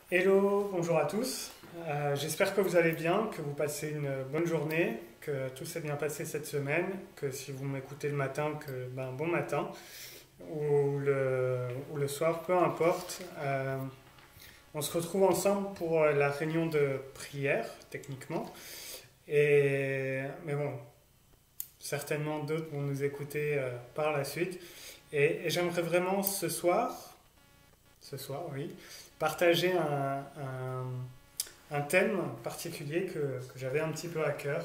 Hello, bonjour à tous. J'espère que vous allez bien, que vous passez une bonne journée, que tout s'est bien passé cette semaine, que si vous m'écoutez le matin, bon matin, ou le soir, peu importe. On se retrouve ensemble pour la réunion de prière, techniquement. Mais bon, certainement d'autres vont nous écouter par la suite. Et j'aimerais vraiment ce soir, oui, partager un thème particulier que j'avais un petit peu à cœur.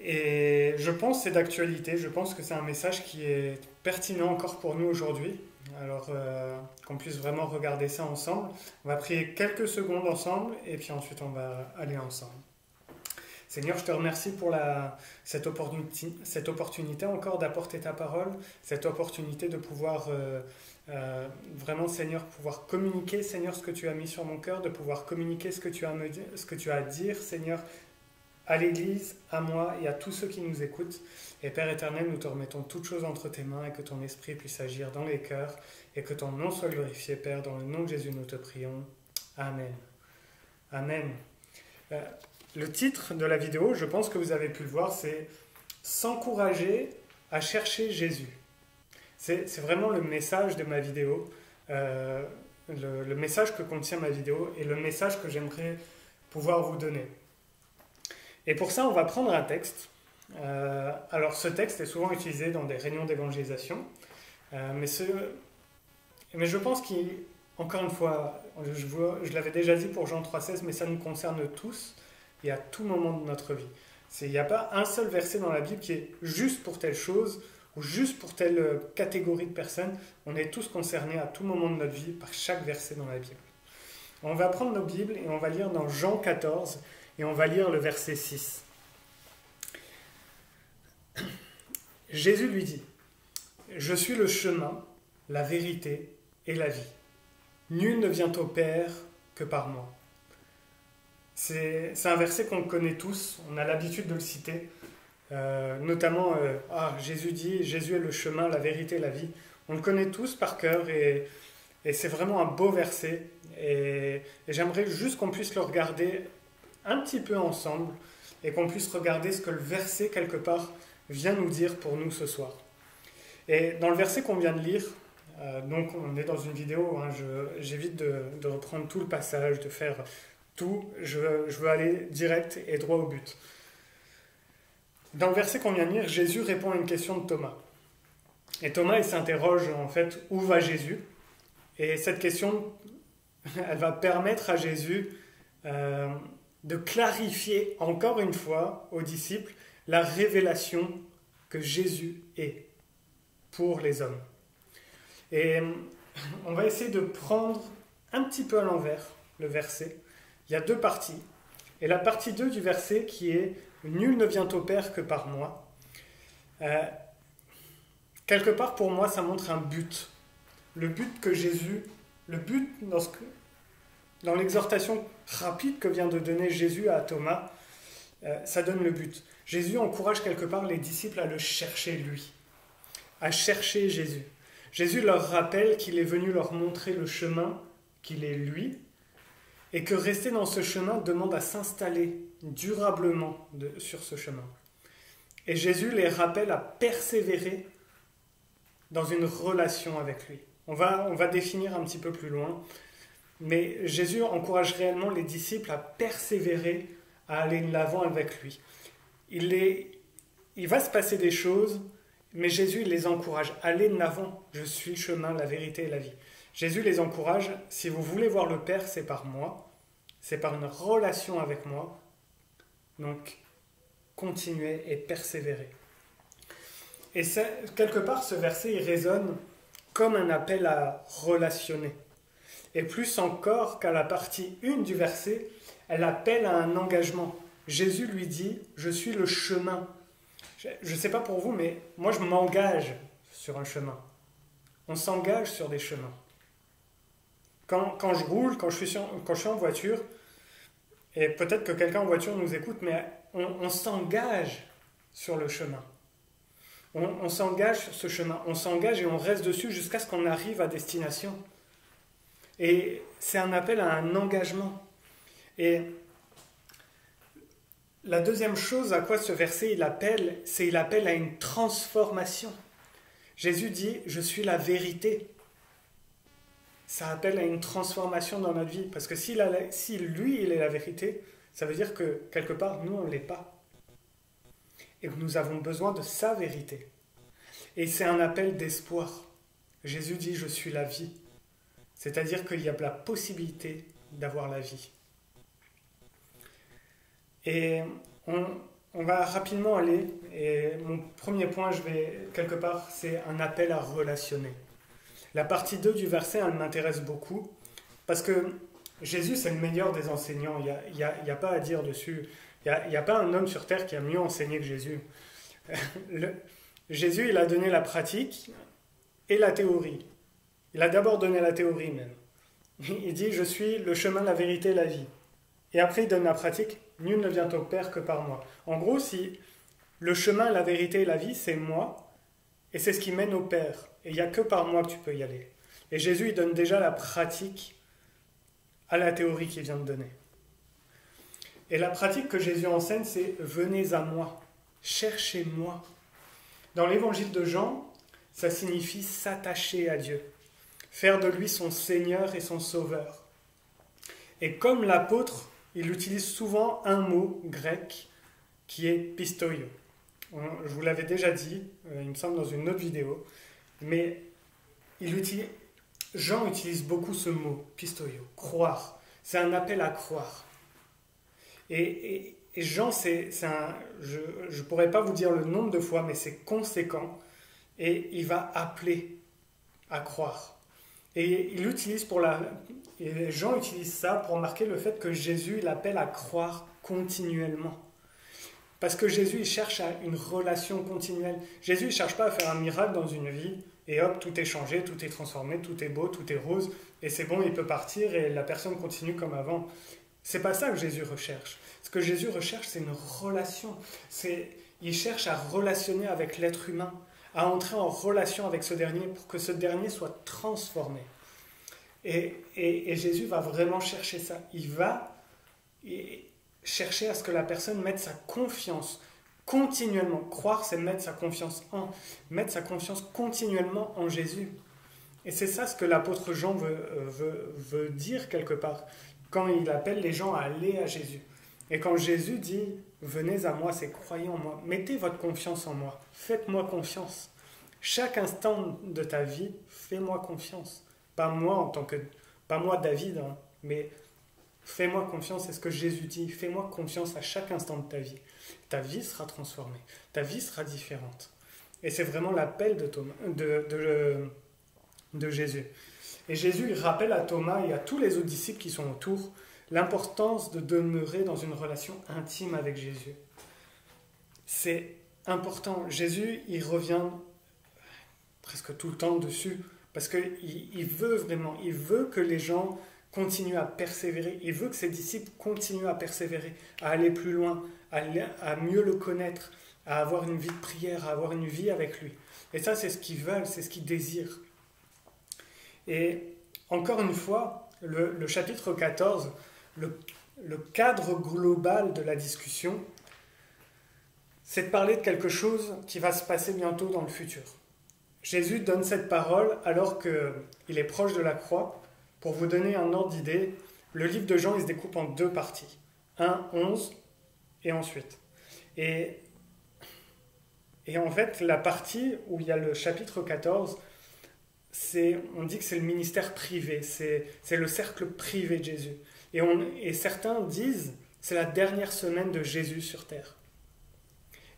Et je pense que c'est d'actualité, je pense que c'est un message qui est pertinent encore pour nous aujourd'hui. Alors qu'on puisse vraiment regarder ça ensemble. On va prier quelques secondes ensemble et puis ensuite on va aller ensemble. Seigneur, je te remercie pour cette opportunité encore d'apporter ta parole, cette opportunité de pouvoir vraiment, Seigneur, pouvoir communiquer, Seigneur, ce que tu as mis sur mon cœur, de pouvoir communiquer ce que tu as à dire, Seigneur, à l'Église, à moi et à tous ceux qui nous écoutent. Et Père éternel, nous te remettons toutes choses entre tes mains et que ton esprit puisse agir dans les cœurs et que ton nom soit glorifié, Père, dans le nom de Jésus, nous te prions. Amen. Amen. Le titre de la vidéo, je pense que vous avez pu le voir, c'est « S'encourager à chercher Jésus ». C'est vraiment le message de ma vidéo, le message que contient ma vidéo et le message que j'aimerais pouvoir vous donner. Et pour ça, on va prendre un texte. Alors ce texte est souvent utilisé dans des réunions d'évangélisation, mais je pense qu'encore une fois, je l'avais déjà dit pour Jean 3,16, mais ça nous concerne tous et à tout moment de notre vie. Il n'y a pas un seul verset dans la Bible qui est juste pour telle chose ou juste pour telle catégorie de personnes. On est tous concernés à tout moment de notre vie par chaque verset dans la Bible. On va prendre nos Bibles et on va lire dans Jean 14 et on va lire le verset 6. Jésus lui dit : « Je suis le chemin, la vérité et la vie. Nul ne vient au Père que par moi. » C'est un verset qu'on connaît tous, on a l'habitude de le citer. Notamment, Jésus dit, Jésus est le chemin, la vérité, la vie. On le connaît tous par cœur et c'est vraiment un beau verset. Et j'aimerais juste qu'on puisse le regarder un petit peu ensemble et qu'on puisse regarder ce que le verset, quelque part, vient nous dire pour nous ce soir. Et dans le verset qu'on vient de lire, donc on est dans une vidéo, j'évite de reprendre tout le passage, de faire tout, je veux aller direct et droit au but. Dans le verset qu'on vient de lire, Jésus répond à une question de Thomas. Et Thomas, il s'interroge en fait, où va Jésus ? Et cette question, elle va permettre à Jésus de clarifier encore une fois aux disciples la révélation que Jésus est pour les hommes. Et on va essayer de prendre un petit peu à l'envers le verset. Il y a deux parties. Et la partie 2 du verset qui est « Nul ne vient au Père que par moi ». Quelque part, pour moi, ça montre un but. Le but que Jésus, dans l'exhortation rapide que vient de donner Jésus à Thomas, ça donne le but. Jésus encourage quelque part les disciples à le chercher lui, à chercher Jésus. Jésus leur rappelle qu'il est venu leur montrer le chemin, qu'il est lui, et que rester dans ce chemin demande à s'installer durablement sur ce chemin. Et Jésus les rappelle à persévérer dans une relation avec lui. On va définir un petit peu plus loin, mais Jésus encourage réellement les disciples à persévérer, à aller de l'avant avec lui. Il va se passer des choses, mais Jésus les encourage. Allez de l'avant, je suis le chemin, la vérité et la vie. Jésus les encourage, si vous voulez voir le Père, c'est par moi, c'est par une relation avec moi. Donc, continuez et persévérez. Et quelque part, ce verset, il résonne comme un appel à relationner. Et plus encore qu'à la partie 1 du verset, elle appelle à un engagement. Jésus lui dit, je suis le chemin. Je ne sais pas pour vous, mais moi je m'engage sur un chemin. On s'engage sur des chemins. Quand je roule, quand je suis en voiture, et peut-être que quelqu'un en voiture nous écoute, mais on s'engage sur le chemin. On s'engage sur ce chemin. On s'engage et on reste dessus jusqu'à ce qu'on arrive à destination. Et c'est un appel à un engagement. Et la deuxième chose à quoi ce verset il appelle, c'est il appelle à une transformation. Jésus dit, je suis la vérité. Ça appelle à une transformation dans notre vie. Parce que si lui, il est la vérité, ça veut dire que quelque part, nous, on ne l'est pas. Et que nous avons besoin de sa vérité. Et c'est un appel d'espoir. Jésus dit, je suis la vie. C'est-à-dire qu'il y a la possibilité d'avoir la vie. Et on va rapidement aller, et mon premier point, quelque part, c'est un appel à relationner. La partie 2 du verset, elle m'intéresse beaucoup, parce que Jésus, c'est le meilleur des enseignants, il n'y a pas à dire dessus. Il n'y a pas un homme sur terre qui a mieux enseigné que Jésus. Jésus, il a donné la pratique et la théorie. Il a d'abord donné la théorie même. Il dit, je suis le chemin, la vérité, la vie. Et après, il donne la pratique, nul ne vient au Père que par moi. En gros, si le chemin, la vérité et la vie, c'est moi, et c'est ce qui mène au Père. Et il n'y a que par moi que tu peux y aller. Et Jésus, il donne déjà la pratique à la théorie qu'il vient de donner. Et la pratique que Jésus enseigne, c'est « venez à moi, cherchez-moi ». Dans l'évangile de Jean, ça signifie s'attacher à Dieu, faire de lui son Seigneur et son Sauveur. Et comme l'apôtre, il utilise souvent un mot grec qui est pistoio. Je vous l'avais déjà dit, il me semble dans une autre vidéo, mais Jean utilise beaucoup ce mot, pistoio, croire. C'est un appel à croire. Et Jean, je ne pourrais pas vous dire le nombre de fois, mais c'est conséquent. Et il va appeler à croire. Et Jean utilise ça pour marquer le fait que Jésus, il appelle à croire continuellement. Parce que Jésus, il cherche à une relation continuelle. Jésus, il ne cherche pas à faire un miracle dans une vie, et hop, tout est changé, tout est transformé, tout est beau, tout est rose, et c'est bon, il peut partir, et la personne continue comme avant. C'est pas ça que Jésus recherche. Ce que Jésus recherche, c'est une relation. Il cherche à relationner avec l'être humain, à entrer en relation avec ce dernier pour que ce dernier soit transformé. Et Jésus va vraiment chercher ça. Il va chercher à ce que la personne mette sa confiance continuellement. Croire, c'est mettre sa confiance continuellement en Jésus. Et c'est ça ce que l'apôtre Jean veut dire quelque part, quand il appelle les gens à aller à Jésus. Et quand Jésus dit « Venez à moi », c'est « Croyez en moi ». Mettez votre confiance en moi. Faites-moi confiance. Chaque instant de ta vie, fais-moi confiance. Pas moi David, hein, mais fais-moi confiance, c'est ce que Jésus dit. Fais-moi confiance à chaque instant de ta vie. Ta vie sera transformée. Ta vie sera différente. Et c'est vraiment l'appel de Jésus. Et Jésus, il rappelle à Thomas et à tous les autres disciples qui sont autour l'importance de demeurer dans une relation intime avec Jésus. C'est important. Jésus, il revient presque tout le temps dessus, parce qu'il veut que les gens continuent à persévérer, il veut que ses disciples continuent à persévérer, à aller plus loin, à mieux le connaître, à avoir une vie de prière, à avoir une vie avec lui. Et ça, c'est ce qu'ils veulent, c'est ce qu'ils désirent. Et encore une fois, le chapitre 14, le cadre global de la discussion, c'est de parler de quelque chose qui va se passer bientôt dans le futur. Jésus donne cette parole alors qu'il est proche de la croix. Pour vous donner un ordre d'idée, le livre de Jean, il se découpe en 2 parties. 1, 11 et ensuite. Et en fait, la partie où il y a le chapitre 14, on dit que c'est le ministère privé, c'est le cercle privé de Jésus. Et certains disent c'est la dernière semaine de Jésus sur terre.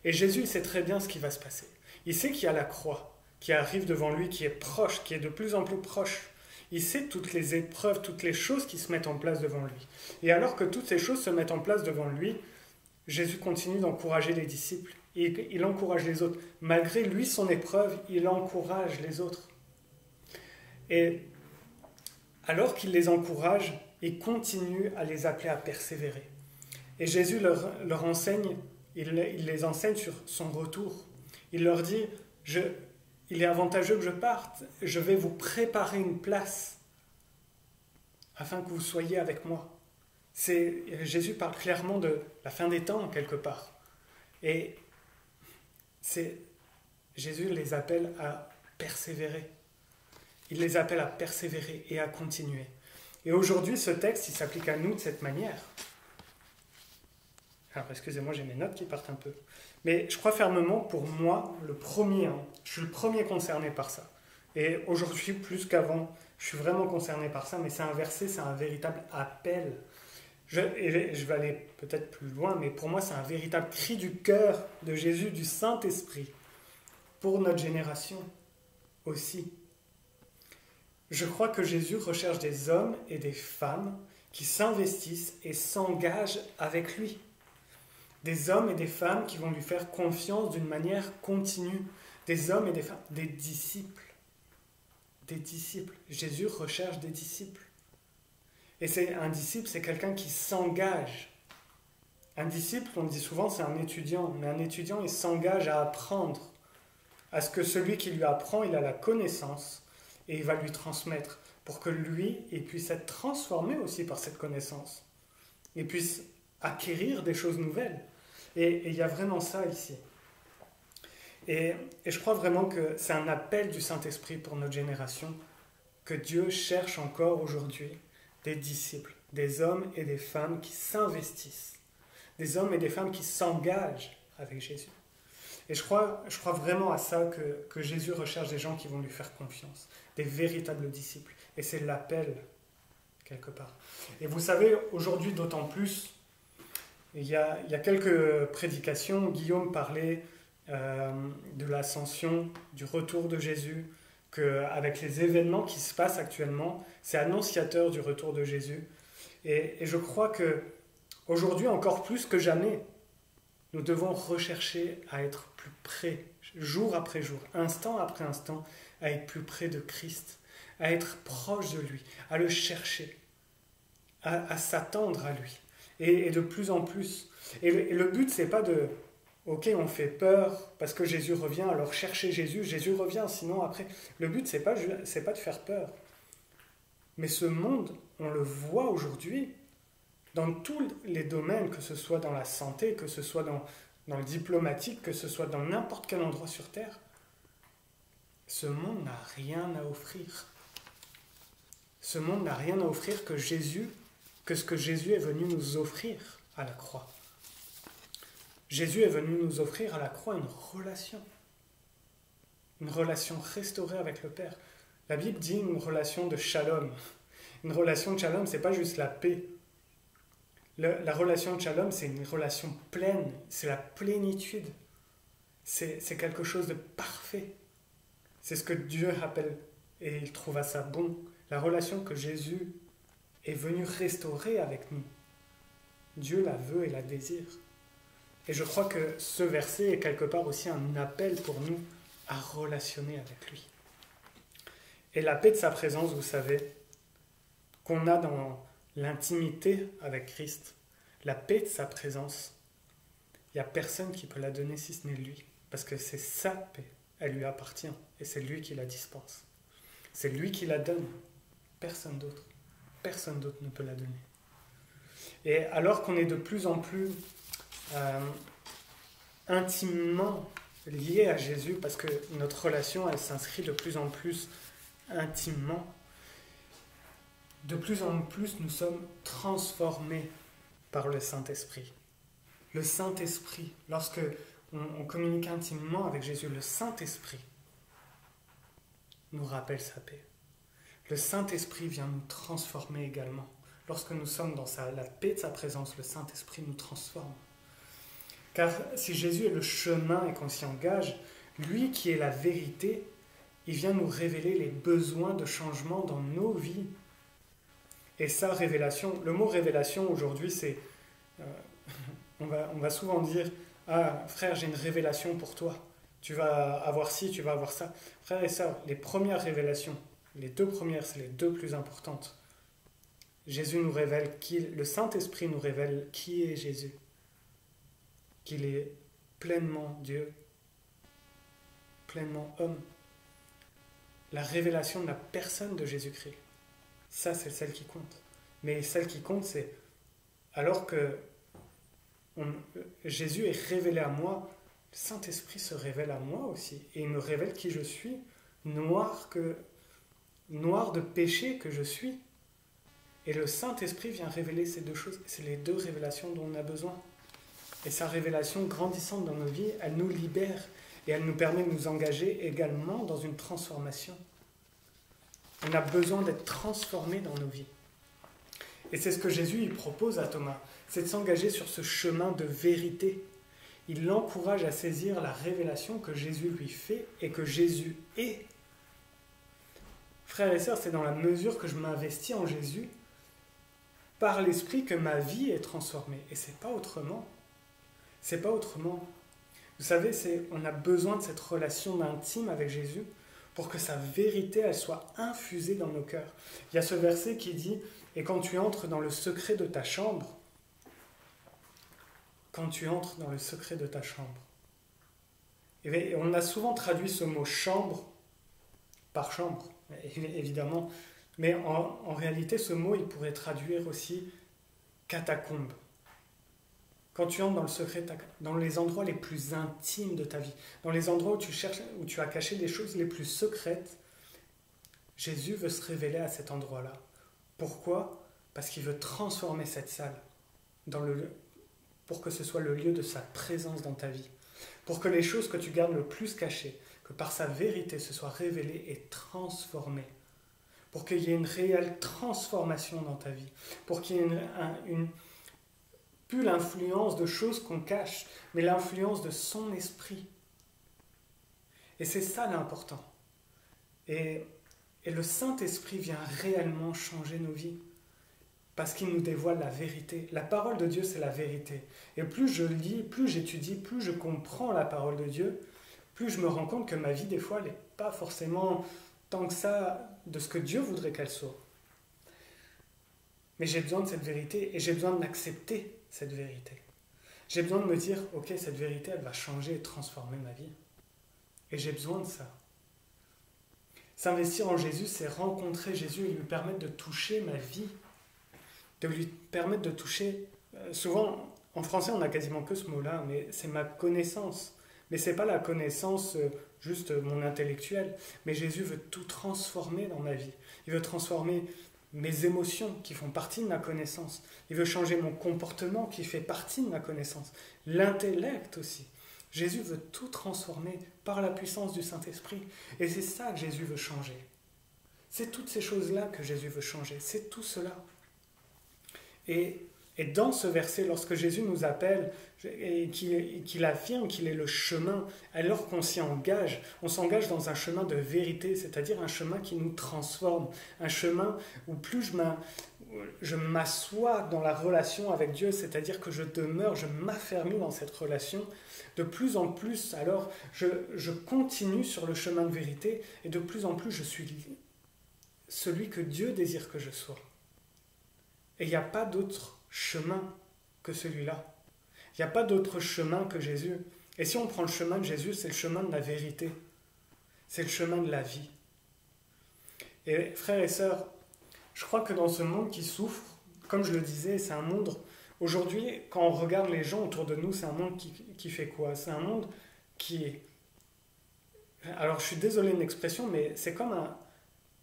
Et Jésus, il sait très bien ce qui va se passer. Il sait qu'il y a la croix qui arrive devant lui, qui est proche, qui est de plus en plus proche. Il sait toutes les épreuves, toutes les choses qui se mettent en place devant lui. Et alors que toutes ces choses se mettent en place devant lui, Jésus continue d'encourager les disciples. Et il encourage les autres. Malgré lui, son épreuve, il encourage les autres. Et alors qu'il les encourage, il continue à les appeler à persévérer. Et Jésus leur enseigne, il les enseigne sur son retour. Il leur dit, il est avantageux que je parte, je vais vous préparer une place. afin que vous soyez avec moi. Jésus parle clairement de la fin des temps, quelque part. Et Jésus les appelle à persévérer. Il les appelle à persévérer et à continuer. Et aujourd'hui, ce texte, il s'applique à nous de cette manière. Alors, excusez-moi, j'ai mes notes qui partent un peu. Mais je crois fermement, pour moi, je suis le premier concerné par ça. Et aujourd'hui, plus qu'avant, je suis vraiment concerné par ça, mais c'est un verset, c'est un véritable appel. Je vais aller peut-être plus loin, mais pour moi, c'est un véritable cri du cœur de Jésus, du Saint-Esprit, pour notre génération aussi. Je crois que Jésus recherche des hommes et des femmes qui s'investissent et s'engagent avec lui. Des hommes et des femmes qui vont lui faire confiance d'une manière continue. Des hommes et des femmes, des disciples. Des disciples. Jésus recherche des disciples. Et un disciple, c'est quelqu'un qui s'engage. Un disciple, on dit souvent, c'est un étudiant. Mais un étudiant, il s'engage à apprendre. À ce que celui qui lui apprend, il a la connaissance et il va lui transmettre pour que lui, il puisse être transformé aussi par cette connaissance. Il puisse acquérir des choses nouvelles. Et il y a vraiment ça ici. Et je crois vraiment que c'est un appel du Saint-Esprit pour notre génération, que Dieu cherche encore aujourd'hui des disciples, des hommes et des femmes qui s'investissent, des hommes et des femmes qui s'engagent avec Jésus. Et je crois vraiment à ça que Jésus recherche des gens qui vont lui faire confiance, des véritables disciples. Et c'est l'appel, quelque part. Et vous savez, aujourd'hui d'autant plus, il y a quelques prédications, Guillaume parlait de l'ascension, du retour de Jésus, qu'avec les événements qui se passent actuellement, c'est annonciateur du retour de Jésus. Et je crois qu'aujourd'hui, encore plus que jamais, nous devons rechercher à être plus près, jour après jour, instant après instant, à être plus près de Christ, à être proche de lui, à le chercher, à s'attendre à lui. Et de plus en plus. Et le but, c'est pas de... Ok, on fait peur parce que Jésus revient, alors cherchez Jésus, Jésus revient, sinon après... Le but, c'est pas de faire peur. Mais ce monde, on le voit aujourd'hui, dans tous les domaines, que ce soit dans la santé, que ce soit dans le diplomatique, que ce soit dans n'importe quel endroit sur Terre, ce monde n'a rien à offrir. Ce monde n'a rien à offrir que ce que Jésus est venu nous offrir à la croix. Jésus est venu nous offrir à la croix une relation restaurée avec le Père. La Bible dit une relation de shalom. Une relation de shalom, c'est pas juste la paix. La relation de shalom, c'est une relation pleine, c'est la plénitude. C'est quelque chose de parfait. C'est ce que Dieu appelle, et il trouve ça bon. La relation que Jésus est venu restaurer avec nous. Dieu la veut et la désire. Et je crois que ce verset est quelque part aussi un appel pour nous à relationner avec lui. Et la paix de sa présence, vous savez, qu'on a dans l'intimité avec Christ, la paix de sa présence, il n'y a personne qui peut la donner si ce n'est lui. Parce que c'est sa paix, elle lui appartient. Et c'est lui qui la dispense. C'est lui qui la donne. Personne d'autre. Personne d'autre ne peut la donner. Et alors qu'on est de plus en plus intimement lié à Jésus, parce que notre relation, elle s'inscrit de plus en plus intimement, de plus en plus nous sommes transformés par le Saint-Esprit. Le Saint-Esprit, lorsque on communique intimement avec Jésus, le Saint-Esprit nous rappelle sa paix. Le Saint-Esprit vient nous transformer également. Lorsque nous sommes dans la paix de sa présence, le Saint-Esprit nous transforme. Car si Jésus est le chemin et qu'on s'y engage, lui qui est la vérité, il vient nous révéler les besoins de changement dans nos vies. Et ça, révélation, le mot révélation aujourd'hui, c'est... on va souvent dire « Ah, frère, j'ai une révélation pour toi. Tu vas avoir ci, tu vas avoir ça. » Frère et sœurs, les premières révélations, les deux premières, c'est les deux plus importantes. Jésus nous révèle le Saint-Esprit nous révèle qui est Jésus. Qu'il est pleinement Dieu, pleinement homme. La révélation de la personne de Jésus-Christ, Ça, c'est celle qui compte. Mais celle qui compte, c'est alors que Jésus est révélé à moi, le Saint-Esprit se révèle à moi aussi. Et il me révèle qui je suis, noir de péché que je suis. Et le Saint-Esprit vient révéler ces deux choses. C'est les deux révélations dont on a besoin. Et sa révélation grandissante dans nos vies, elle nous libère et elle nous permet de nous engager également dans une transformation. On a besoin d'être transformé dans nos vies. Et c'est ce que Jésus il propose à Thomas, c'est de s'engager sur ce chemin de vérité. Il l'encourage à saisir la révélation que Jésus lui fait et que Jésus est. Frères et sœurs, c'est dans la mesure que je m'investis en Jésus, par l'Esprit, que ma vie est transformée. Et c'est pas autrement. C'est pas autrement. Vous savez, on a besoin de cette relation intime avec Jésus pour que sa vérité, elle soit infusée dans nos cœurs. Il y a ce verset qui dit « Et quand tu entres dans le secret de ta chambre, quand tu entres dans le secret de ta chambre. » Et on a souvent traduit ce mot « chambre » par « chambre », évidemment. Mais en réalité, ce mot, il pourrait traduire aussi « catacombe ». Quand tu entres dans le secret, dans les endroits les plus intimes de ta vie, dans les endroits où tu cherches, où tu as caché les choses les plus secrètes, Jésus veut se révéler à cet endroit-là. Pourquoi ? Parce qu'il veut transformer cette salle pour que ce soit le lieu de sa présence dans ta vie. Pour que les choses que tu gardes le plus cachées, que par sa vérité se soient révélées et transformées. Pour qu'il y ait une réelle transformation dans ta vie. Pour qu'il y ait plus l'influence de choses qu'on cache, mais l'influence de son esprit. Et c'est ça l'important. Et le Saint-Esprit vient réellement changer nos vies, parce qu'il nous dévoile la vérité. La parole de Dieu, c'est la vérité. Et plus je lis, plus j'étudie, plus je comprends la parole de Dieu, plus je me rends compte que ma vie, des fois, elle n'est pas forcément tant que ça de ce que Dieu voudrait qu'elle soit. Mais j'ai besoin de cette vérité et j'ai besoin d'accepter cette vérité. J'ai besoin de me dire, ok, cette vérité, elle va changer et transformer ma vie. Et j'ai besoin de ça. S'investir en Jésus, c'est rencontrer Jésus et lui permettre de toucher ma vie, de lui permettre de toucher... Souvent, en français, on n'a quasiment que ce mot-là, mais c'est ma connaissance. Mais ce n'est pas la connaissance juste mon intellectuel, mais Jésus veut tout transformer dans ma vie. Il veut transformer mes émotions qui font partie de ma connaissance. Il veut changer mon comportement qui fait partie de ma connaissance. L'intellect aussi. Jésus veut tout transformer par la puissance du Saint-Esprit. Et c'est ça que Jésus veut changer. C'est toutes ces choses-là que Jésus veut changer. C'est tout cela. Et dans ce verset, lorsque Jésus nous appelle et qu'il affirme qu'il est le chemin, alors qu'on s'y engage, on s'engage dans un chemin de vérité, c'est-à-dire un chemin qui nous transforme, un chemin où plus je m'assois dans la relation avec Dieu, c'est-à-dire que je demeure, je m'affermis dans cette relation, de plus en plus, alors je continue sur le chemin de vérité et de plus en plus je suis celui que Dieu désire que je sois. Et il n'y a pas d'autre chemin que celui-là. Il n'y a pas d'autre chemin que Jésus. Et si on prend le chemin de Jésus, c'est le chemin de la vérité. C'est le chemin de la vie. Et frères et sœurs, je crois que dans ce monde qui souffre, comme je le disais, c'est un monde... Aujourd'hui, quand on regarde les gens autour de nous, c'est un monde qui fait quoi ? C'est un monde qui est... Alors je suis désolé de l'expression, mais c'est comme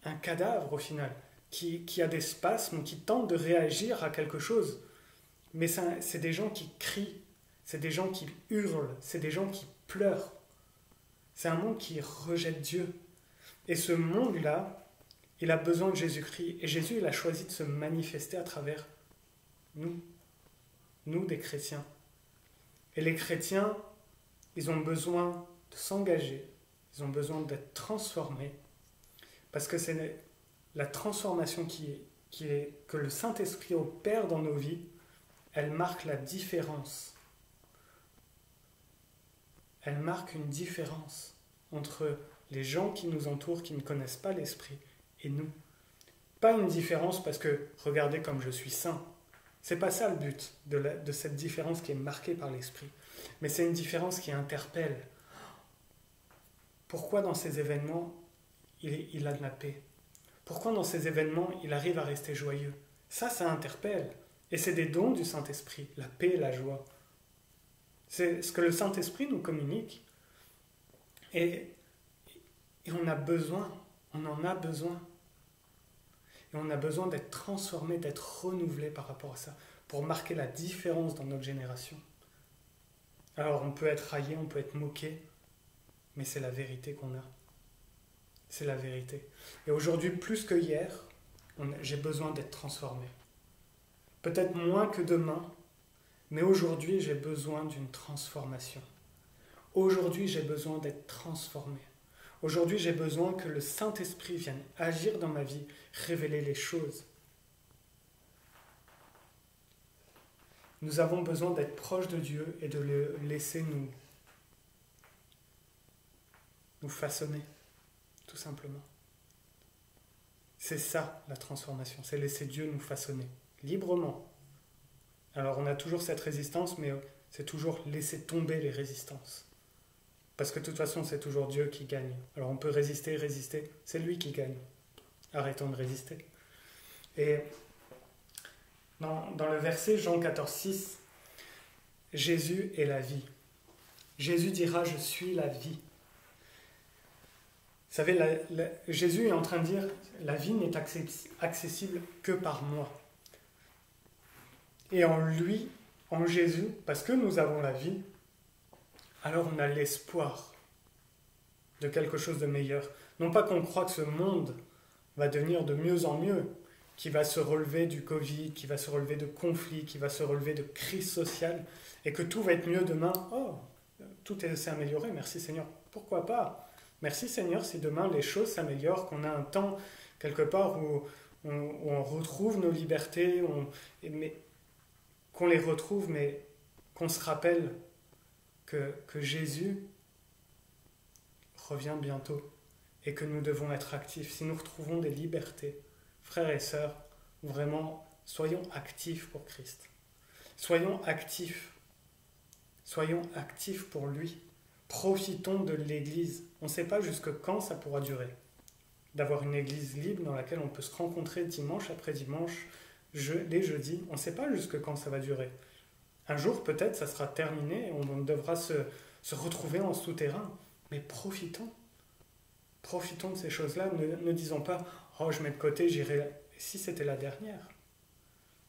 un cadavre au final. Qui a des spasmes, qui tentent de réagir à quelque chose. Mais c'est des gens qui crient, c'est des gens qui hurlent, c'est des gens qui pleurent. C'est un monde qui rejette Dieu. Et ce monde-là, il a besoin de Jésus-Christ. Et Jésus, il a choisi de se manifester à travers nous des chrétiens. Et les chrétiens, ils ont besoin de s'engager, ils ont besoin d'être transformés, parce que c'est la transformation que le Saint-Esprit opère dans nos vies, elle marque la différence. Elle marque une différence entre les gens qui nous entourent, qui ne connaissent pas l'Esprit, et nous. Pas une différence parce que, regardez comme je suis saint. C'est pas ça le but de cette différence qui est marquée par l'Esprit. Mais c'est une différence qui interpelle. Pourquoi dans ces événements, il a de la paix ? Pourquoi dans ces événements, il arrive à rester joyeux? Ça interpelle. Et c'est des dons du Saint-Esprit, la paix et la joie. C'est ce que le Saint-Esprit nous communique. Et on a besoin, on en a besoin. Et on a besoin d'être transformé, d'être renouvelé par rapport à ça, pour marquer la différence dans notre génération. Alors on peut être raillé, on peut être moqué, mais c'est la vérité qu'on a. C'est la vérité. Et aujourd'hui, plus que hier, j'ai besoin d'être transformé. Peut-être moins que demain, mais aujourd'hui, j'ai besoin d'une transformation. Aujourd'hui, j'ai besoin d'être transformé. Aujourd'hui, j'ai besoin que le Saint-Esprit vienne agir dans ma vie, révéler les choses. Nous avons besoin d'être proches de Dieu et de le laisser nous façonner, tout simplement. C'est ça la transformation, c'est laisser Dieu nous façonner, librement. Alors on a toujours cette résistance, mais c'est toujours laisser tomber les résistances. Parce que de toute façon, c'est toujours Dieu qui gagne. Alors on peut résister, c'est lui qui gagne. Arrêtons de résister. Et dans le verset Jean 14,6, Jésus est la vie. Jésus dira, je suis la vie. Vous savez, Jésus est en train de dire, la vie n'est accessible que par moi. Et en lui, en Jésus, parce que nous avons la vie, alors on a l'espoir de quelque chose de meilleur. Non pas qu'on croit que ce monde va devenir de mieux en mieux, qui va se relever du Covid, qui va se relever de conflits, qui va se relever de crises sociales, et que tout va être mieux demain. Oh, tout s'est amélioré, merci Seigneur. Pourquoi pas? Merci Seigneur si demain les choses s'améliorent, qu'on a un temps quelque part où on retrouve nos libertés, mais qu'on les retrouve, mais qu'on se rappelle que Jésus revient bientôt et que nous devons être actifs. Si nous retrouvons des libertés, frères et sœurs, vraiment, soyons actifs pour Christ. Soyons actifs. Soyons actifs pour lui. Profitons de l'Église. On ne sait pas jusque quand ça pourra durer. D'avoir une Église libre dans laquelle on peut se rencontrer dimanche après dimanche, les jeudis. On ne sait pas jusque quand ça va durer. Un jour, peut-être, ça sera terminé et on devra se retrouver en souterrain. Mais profitons. Profitons de ces choses-là. Ne disons pas « Oh, je mets de côté, j'irai... » Si c'était la dernière.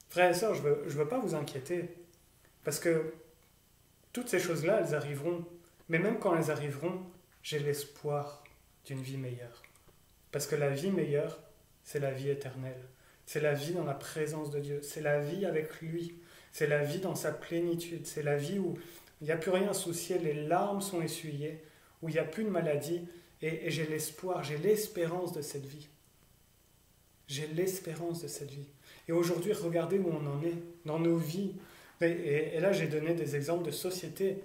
Frères et sœurs, je veux pas vous inquiéter. Parce que toutes ces choses-là, elles arriveront. Mais même quand elles arriveront, j'ai l'espoir d'une vie meilleure. Parce que la vie meilleure, c'est la vie éternelle. C'est la vie dans la présence de Dieu. C'est la vie avec lui. C'est la vie dans sa plénitude. C'est la vie où il n'y a plus rien à soucier, les larmes sont essuyées, où il n'y a plus de maladie. Et j'ai l'espoir, j'ai l'espérance de cette vie. J'ai l'espérance de cette vie. Et aujourd'hui, regardez où on en est, dans nos vies. Et là, j'ai donné des exemples de société.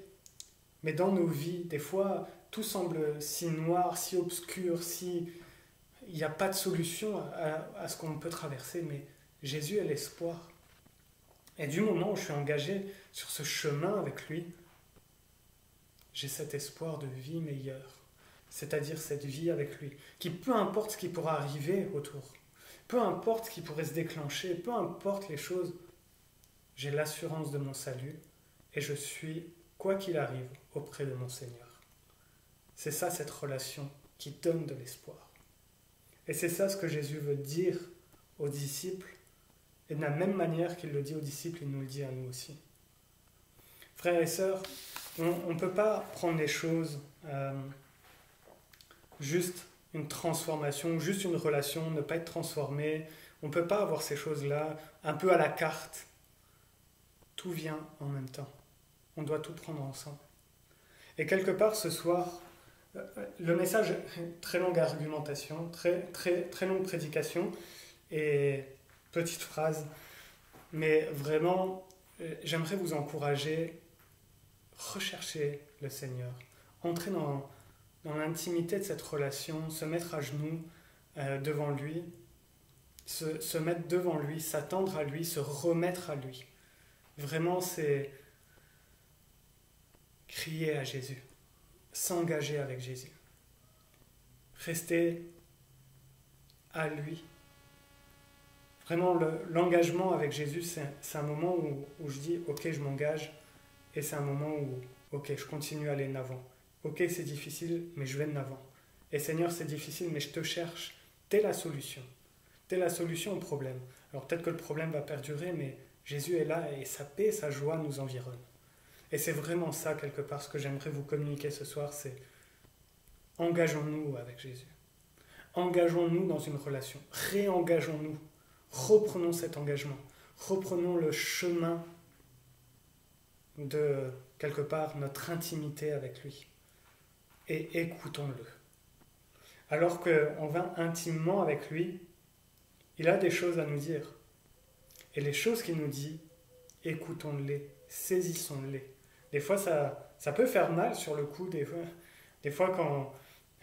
Mais dans nos vies, des fois, tout semble si noir, si obscur, il n'y a pas de solution à ce qu'on peut traverser. Mais Jésus est l'espoir. Et du moment où je suis engagé sur ce chemin avec lui, j'ai cet espoir de vie meilleure. C'est-à-dire cette vie avec lui. Qui, peu importe ce qui pourra arriver autour, peu importe ce qui pourrait se déclencher, peu importe les choses, j'ai l'assurance de mon salut et je suis, quoi qu'il arrive, auprès de mon Seigneur. C'est ça cette relation qui donne de l'espoir. Et c'est ça ce que Jésus veut dire aux disciples. Et de la même manière qu'il le dit aux disciples, il nous le dit à nous aussi. Frères et sœurs, on ne peut pas prendre les choses juste une transformation, juste une relation, ne pas être transformé. On ne peut pas avoir ces choses-là un peu à la carte. Tout vient en même temps. On doit tout prendre ensemble. Et quelque part ce soir, le message, très longue argumentation, très longue prédication et petite phrase, mais vraiment, j'aimerais vous encourager, rechercher le Seigneur, entrer dans l'intimité de cette relation, se mettre à genoux devant lui, se mettre devant lui, s'attendre à lui, se remettre à lui. Vraiment, c'est crier à Jésus, s'engager avec Jésus. Rester à lui. Vraiment, l'engagement avec Jésus, c'est un moment où je dis, ok, je m'engage, et c'est un moment où, ok, je continue à aller de l'avant. Ok, c'est difficile, mais je vais de l'avant. Et Seigneur, c'est difficile, mais je te cherche. T'es la solution. T'es la solution au problème. Alors peut-être que le problème va perdurer, mais Jésus est là et sa paix, sa joie nous environnent. Et c'est vraiment ça, quelque part, ce que j'aimerais vous communiquer ce soir, c'est engageons-nous avec Jésus. Engageons-nous dans une relation. Réengageons-nous. Reprenons cet engagement. Reprenons le chemin de, quelque part, notre intimité avec lui. Et écoutons-le. Alors qu'on va intimement avec lui, il a des choses à nous dire. Et les choses qu'il nous dit, écoutons-les, saisissons-les. Des fois, ça peut faire mal sur le coup. Des fois quand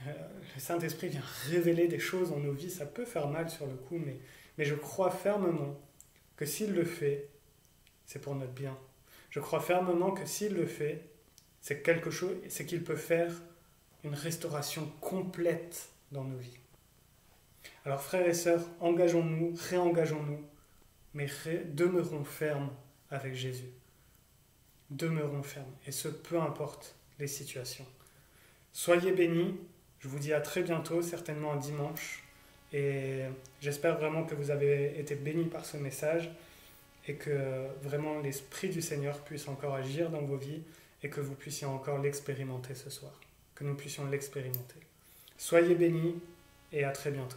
le Saint-Esprit vient révéler des choses dans nos vies, ça peut faire mal sur le coup, mais je crois fermement que s'il le fait, c'est pour notre bien. Je crois fermement que s'il le fait, c'est quelque chose, c'est qu'il peut faire une restauration complète dans nos vies. Alors frères et sœurs, engageons-nous, réengageons-nous, mais demeurons fermes avec Jésus. Demeurons fermes, et ce, peu importe les situations. Soyez bénis, je vous dis à très bientôt, certainement un dimanche, et j'espère vraiment que vous avez été bénis par ce message, et que vraiment l'Esprit du Seigneur puisse encore agir dans vos vies, et que vous puissiez encore l'expérimenter ce soir, que nous puissions l'expérimenter. Soyez bénis, et à très bientôt.